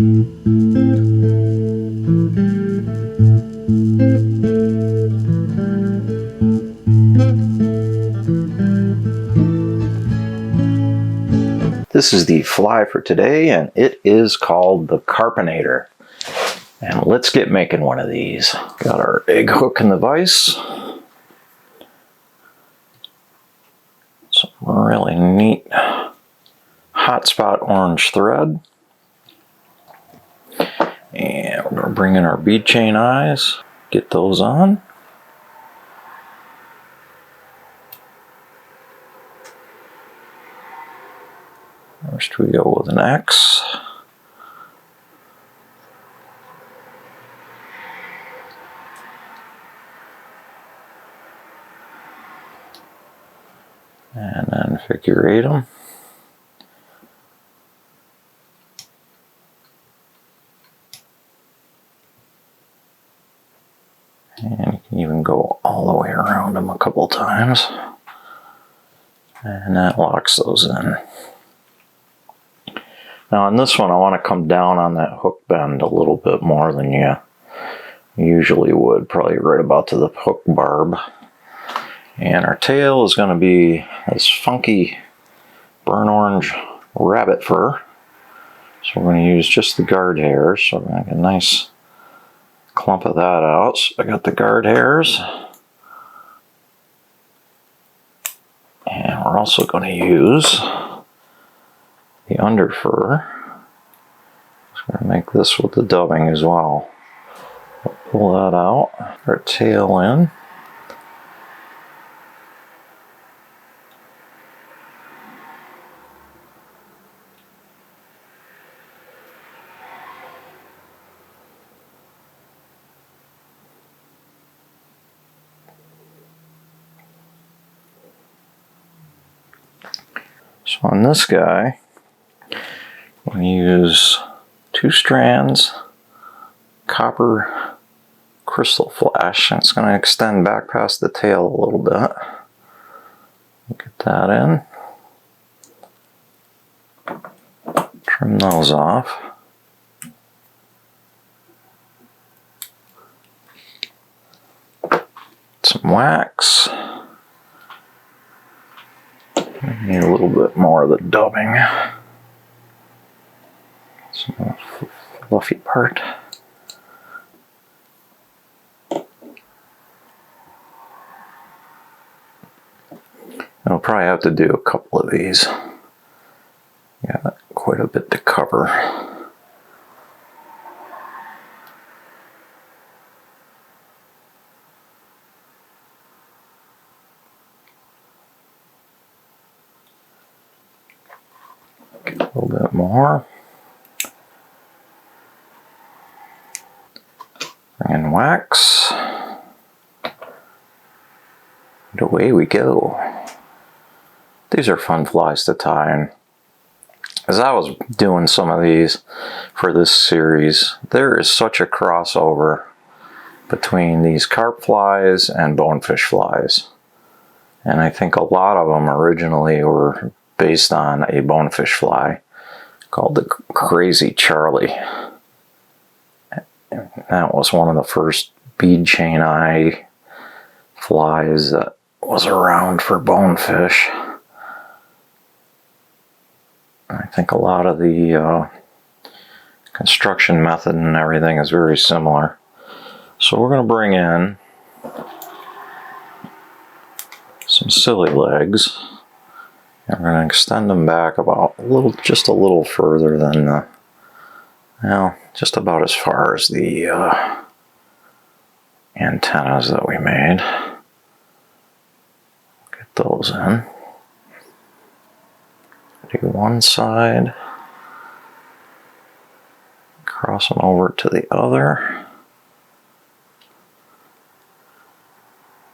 This is the fly for today, and it is called the Carpinator. And let's get making one of these. Got our egg hook in the vise. Some really neat hotspot orange thread. And we're going to bring in our bead chain eyes, get those on. First we go with an X. And then figure 8 them. And you can even go all the way around them a couple times. And that locks those in. Now on this one I want to come down on that hook bend a little bit more than you usually would, probably right about to the hook barb. And our tail is going to be this funky burnt orange rabbit fur. So we're going to use just the guard hairs. So we're going to get a nice clump of that out. So I got the guard hairs. And we're also going to use the under fur. So we're going to make this with the dubbing as well. We'll pull that out, our tail in. So on this guy, I'm going to use 2 strands copper crystal flash, and it's going to extend back past the tail a little bit. Get that in. Trim those off. Some wax. Need a little bit more of the dubbing. Some fluffy part. I'll probably have to do a couple of these. Got quite a bit to cover. Get a little bit more. Bring in wax. And away we go. These are fun flies to tie, and as I was doing some of these for this series, there is such a crossover between these carp flies and bonefish flies. And I think a lot of them originally were based on a bonefish fly called the Crazy Charlie. That was one of the first bead chain eye flies that was around for bonefish. I think a lot of the construction method and everything is very similar. So we're going to bring in some silly legs, and we're going to extend them back about just a little further than the, well, just about as far as the antennas that we made. Get those in. Do one side, cross them over to the other,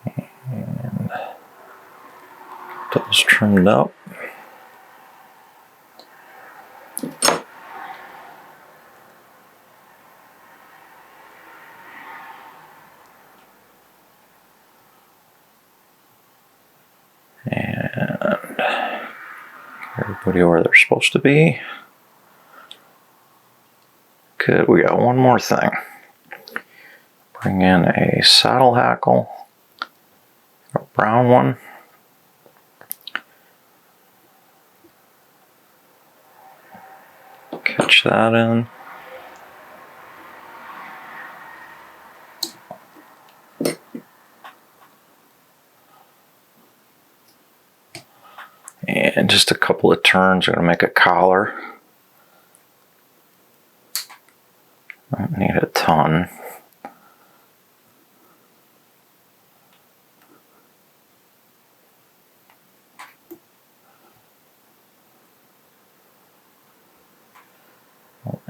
and get those trimmed up. Everybody where they're supposed to be. Good, we got one more thing. Bring in a saddle hackle, a brown one. Catch that in. And just a couple of turns, we're going to make a collar. Don't need a ton.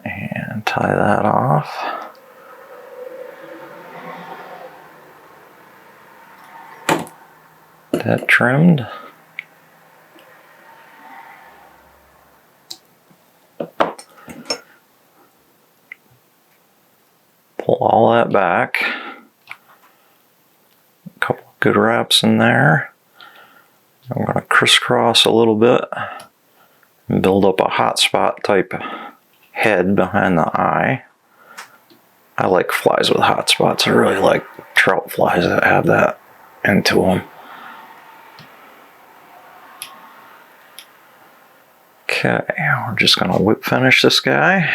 And tie that off. That trimmed. Pull all that back. A couple of good wraps in there. I'm going to crisscross a little bit and build up a hot spot type head behind the eye. I like flies with hot spots. I really like trout flies that have that into them. Okay, we're just going to whip finish this guy.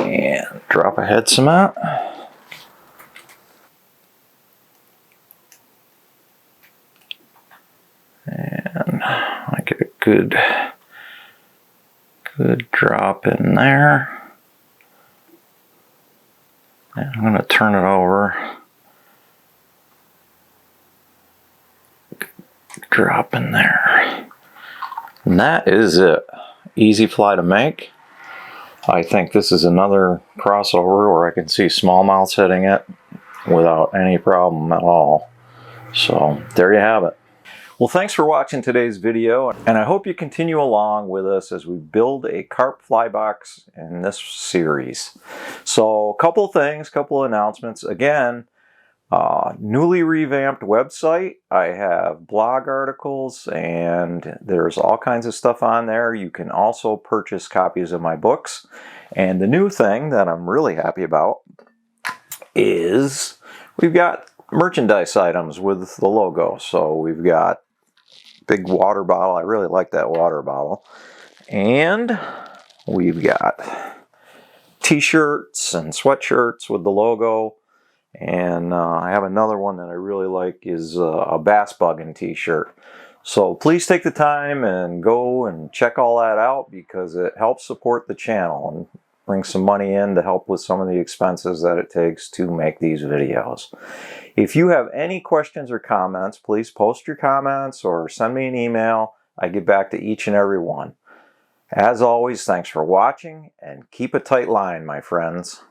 And drop a head cement. And I get a good drop in there. And I'm going to turn it over. Drop in there. And that is it. Easy fly to make. I think this is another crossover where I can see smallmouths hitting it without any problem at all. So there you have it. Well, thanks for watching today's video, and I hope you continue along with us as we build a carp fly box in this series. So a couple of things, couple of announcements. Again, newly revamped website. I have blog articles and there's all kinds of stuff on there. You can also purchase copies of my books. And the new thing that I'm really happy about is we've got merchandise items with the logo. So we've got big water bottle. I really like that water bottle. And we've got t-shirts and sweatshirts with the logo. And I have another one that I really like is a bass bugging t-shirt. So please take the time and go and check all that out because it helps support the channel and bring some money in to help with some of the expenses that it takes to make these videos. If you have any questions or comments, please post your comments or send me an email. I get back to each and every one. As always, thanks for watching and keep a tight line, my friends.